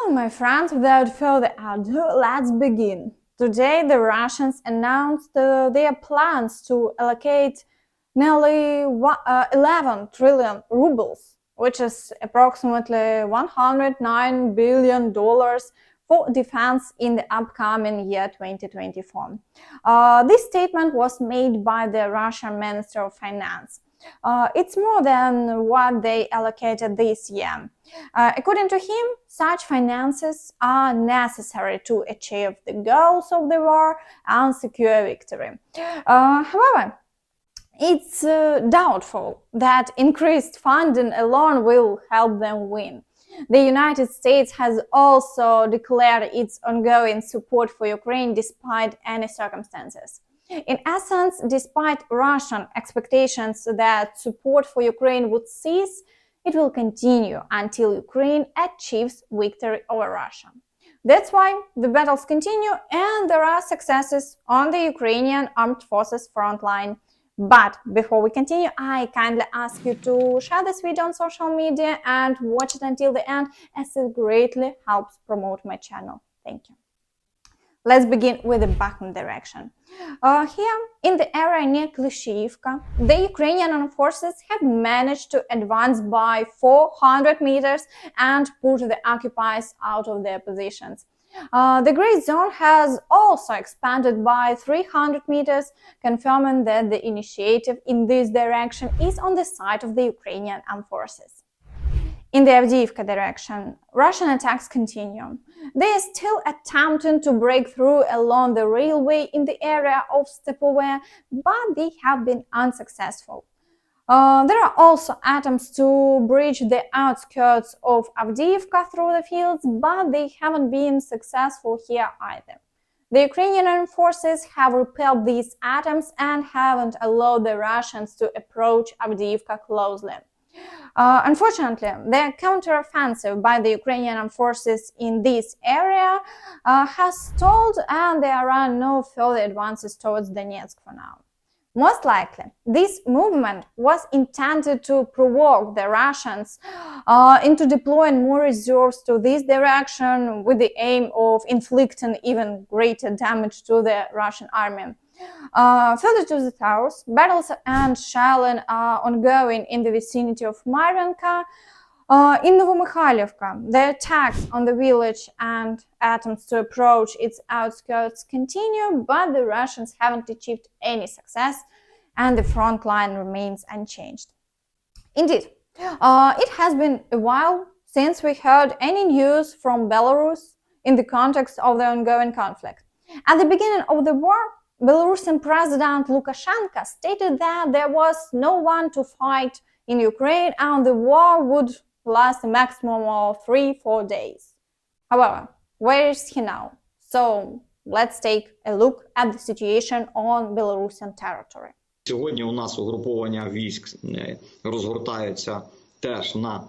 Well, my friends, without further ado, let's begin. Today, the Russians announced their plans to allocate nearly 11 trillion rubles, which is approximately $109 billion for defense in the upcoming year 2024. This statement was made by the Russian Minister of Finance. It's more than what they allocated this year. According to him, such finances are necessary to achieve the goals of the war and secure victory. However, it's doubtful that increased funding alone will help them win. The United States has also declared its ongoing support for Ukraine despite any circumstances. In essence, despite Russian expectations that support for Ukraine would cease, it will continue until Ukraine achieves victory over Russia. That's why the battles continue and there are successes on the Ukrainian Armed Forces front line. But before we continue, I kindly ask you to share this video on social media and watch it until the end, as it greatly helps promote my channel. Thank you. Let's begin with the Bakhmut direction. Here, in the area near Klyshivka, the Ukrainian Armed Forces have managed to advance by 400 meters and push the occupiers out of their positions. The gray zone has also expanded by 300 meters, confirming that the initiative in this direction is on the side of the Ukrainian Armed Forces. In the Avdiivka direction, Russian attacks continue. They are still attempting to break through along the railway in the area of Staromayorske, but they have been unsuccessful. There are also attempts to breach the outskirts of Avdiivka through the fields, but they haven't been successful here either. The Ukrainian Armed Forces have repelled these attempts and haven't allowed the Russians to approach Avdiivka closely. Unfortunately, the counteroffensive by the Ukrainian Armed Forces in this area has stalled and there are no further advances towards Donetsk for now. Most likely, this movement was intended to provoke the Russians into deploying more reserves to this direction with the aim of inflicting even greater damage to the Russian army. Further to the south, battles and shelling are ongoing in the vicinity of Mariinka. In Novoprokopivka, the attacks on the village and attempts to approach its outskirts continue, but the Russians haven't achieved any success and the front line remains unchanged. Indeed, it has been a while since we heard any news from Belarus in the context of the ongoing conflict. At the beginning of the war, Belarusian President Lukashenko stated that there was no one to fight in Ukraine and the war would last a maximum of 3-4 days. However, where is he now? So let's take a look at the situation on Belarusian territory. Сьогодні у нас угруповання військ розгортаються теж на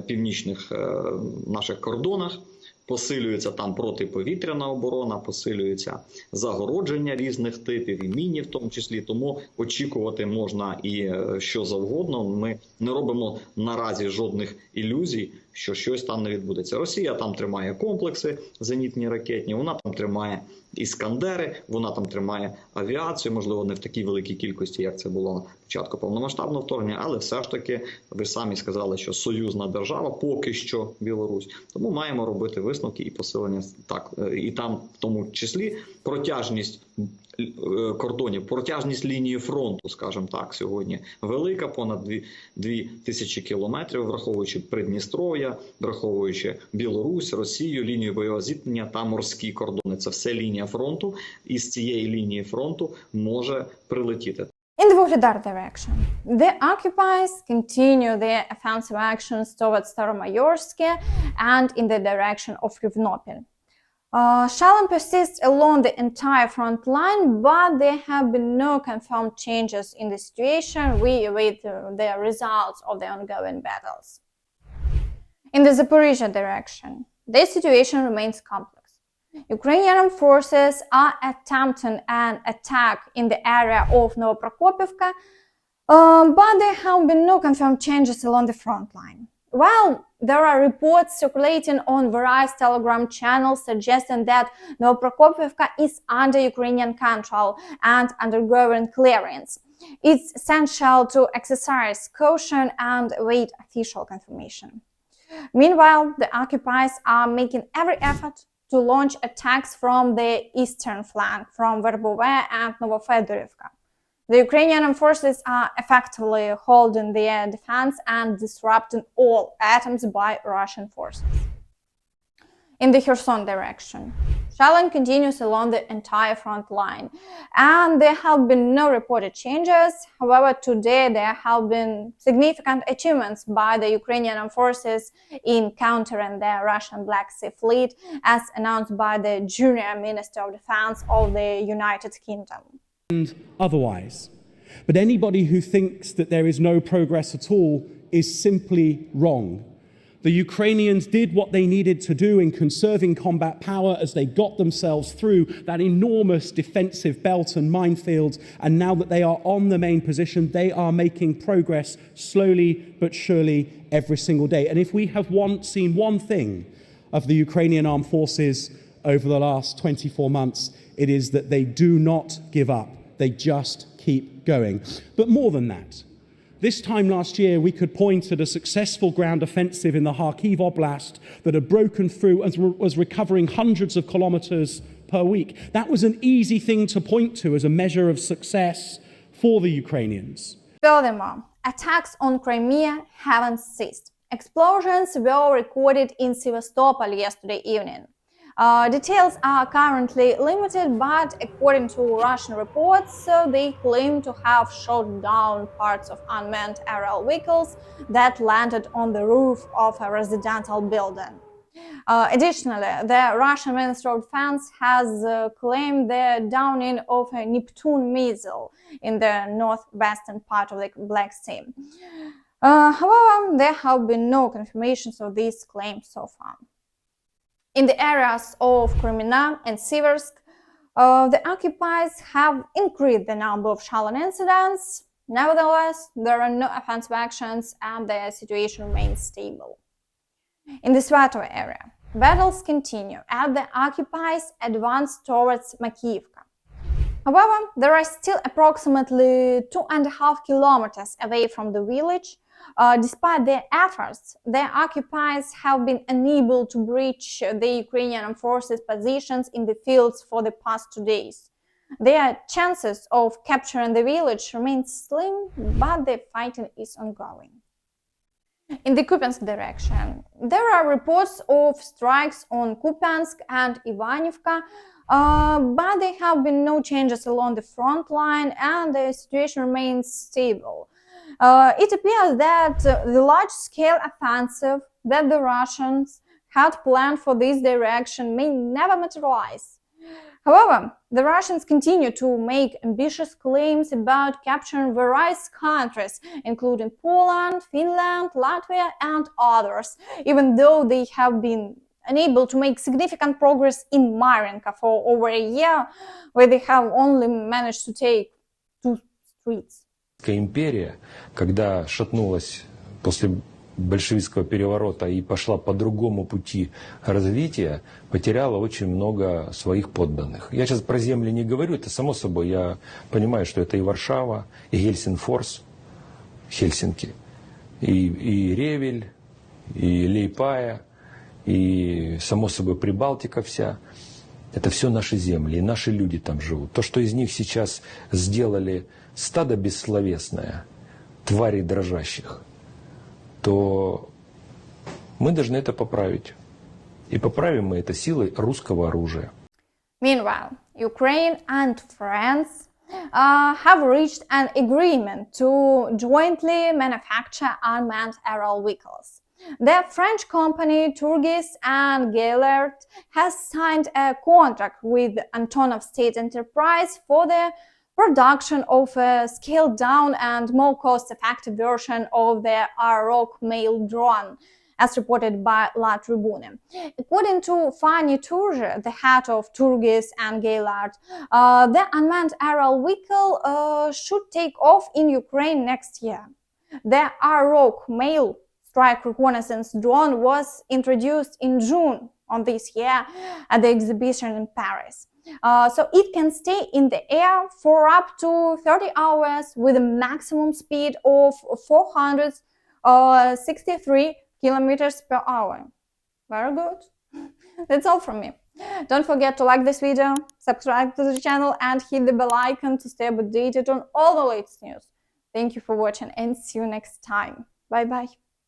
північних наших кордонах. Посилюється там протиповітряна оборона, посилюється загородження різних типів, і міні в тому числі. Тому очікувати можна і що завгодно. Ми не робимо наразі жодних ілюзій, що щось там не відбудеться. Росія там тримає комплекси зенітні ракетні, вона там тримає іскандери, вона там тримає авіацію, можливо, не в такій великій кількості, як це було на початку повномасштабного вторгнення, але все ж таки, ви самі сказали, що союзна держава, поки що Білорусь. Тому маємо робити висновки і посилення, так, і там в тому числі протяжність кордонів, протяжність лінії фронту, скажімо так, сьогодні велика, понад 2000 кілометрів, враховуючи Придністров'я, враховуючи Білорусь, Росію, лінію бойового зіткнення та морські кордони. Це все лінія фронту, і з цієї лінії фронту може прилетіти. In the Vuhledar direction, the occupiers continue their offensive actions towards Staromayorske and in the direction of Rivnopil. Shelling persists along the entire front line, but there have been no confirmed changes in the situation. We await the results of the ongoing battles. In the Zaporizhzhia direction, the situation remains complex. Ukrainian Armed Forces are attempting an attack in the area of Novoprokopivka, but there have been no confirmed changes along the front line. Well, there are reports circulating on various Telegram channels suggesting that Novoprokopivka is under Ukrainian control and undergoing clearance. It's essential to exercise caution and await official confirmation. Meanwhile, the occupiers are making every effort to launch attacks from the eastern flank, from Vuhledar and Novoprokopivka. The Ukrainian Armed Forces are effectively holding their defense and disrupting all attempts by Russian forces. In the Kherson Direction, shelling continues along the entire front line, and there have been no reported changes. However, today there have been significant achievements by the Ukrainian Armed Forces in countering the Russian Black Sea Fleet, as announced by the Junior Minister of Defense of the United Kingdom. And otherwise. But anybody who thinks that there is no progress at all is simply wrong. The Ukrainians did what they needed to do in conserving combat power as they got themselves through that enormous defensive belt and minefield, and now that they are on the main position, they are making progress slowly but surely every single day. And if we have seen one thing of the Ukrainian Armed Forces over the last 24 months, it is that they do not give up. They just keep going. But more than that, this time last year, we could point at a successful ground offensive in the Kharkiv Oblast that had broken through and was recovering hundreds of kilometers per week. That was an easy thing to point to as a measure of success for the Ukrainians. Furthermore, attacks on Crimea haven't ceased. Explosions were recorded in Sevastopol yesterday evening. Details are currently limited, but according to Russian reports, they claim to have shot down parts of unmanned aerial vehicles that landed on the roof of a residential building. Additionally, the Russian Ministry of Defense has claimed the downing of a Neptune missile in the northwestern part of the Black Sea. However, there have been no confirmations of these claims so far. In the areas of Kreminna and Siversk, the occupiers have increased the number of shelling incidents. Nevertheless, there are no offensive actions and the situation remains stable. In the Zaporizhzhia area, battles continue as the occupiers advance towards Makivka. However, there are still approximately 2.5 kilometers away from the village. Despite their efforts, the occupiers have been unable to breach the Ukrainian Armed Forces positions in the fields for the past 2 days. Their chances of capturing the village remain slim, but the fighting is ongoing. In the Kupiansk direction, there are reports of strikes on Kupiansk and Ivanivka, but there have been no changes along the front line and the situation remains stable. It appears that the large-scale offensive that the Russians had planned for this direction may never materialize. However, the Russians continue to make ambitious claims about capturing various countries, including Poland, Finland, Latvia, and others, even though they have been unable to make significant progress in Marinka for over a year, where they have only managed to take 2 streets. Империя, когда шатнулась после большевистского переворота и пошла по другому пути развития, потеряла очень много своих подданных. Я сейчас про земли не говорю, это само собой, я понимаю, что это и Варшава, и Гельсинфорс, Хельсинки, и Ревель, и Лейпая, и само собой Прибалтика вся. Это все наши земли, и наши люди там живут. То, что из них сейчас сделали стадо бессловесное, тварей дрожащих, то мы должны это поправить. И поправим мы это силой русского оружия. Meanwhile, Ukraine and France have reached an agreement to jointly manufacture unmanned aerial vehicles. The French company Turgis and Gaillard has signed a contract with Antonov State Enterprise for the production of a scaled-down and more cost-effective version of the Arrock mail drone, as reported by La Tribune. According to Fanny Turge, the head of Turgis and Gaillard, the unmanned aerial vehicle should take off in Ukraine next year. The Arrock mail strike reconnaissance drone was introduced in June on this year at the exhibition in Paris. So it can stay in the air for up to 30 hours with a maximum speed of 463 kilometers per hour. Very good. That's all from me. Don't forget to like this video, subscribe to the channel, and hit the bell icon to stay updated on all the latest news. Thank you for watching and see you next time. Bye bye.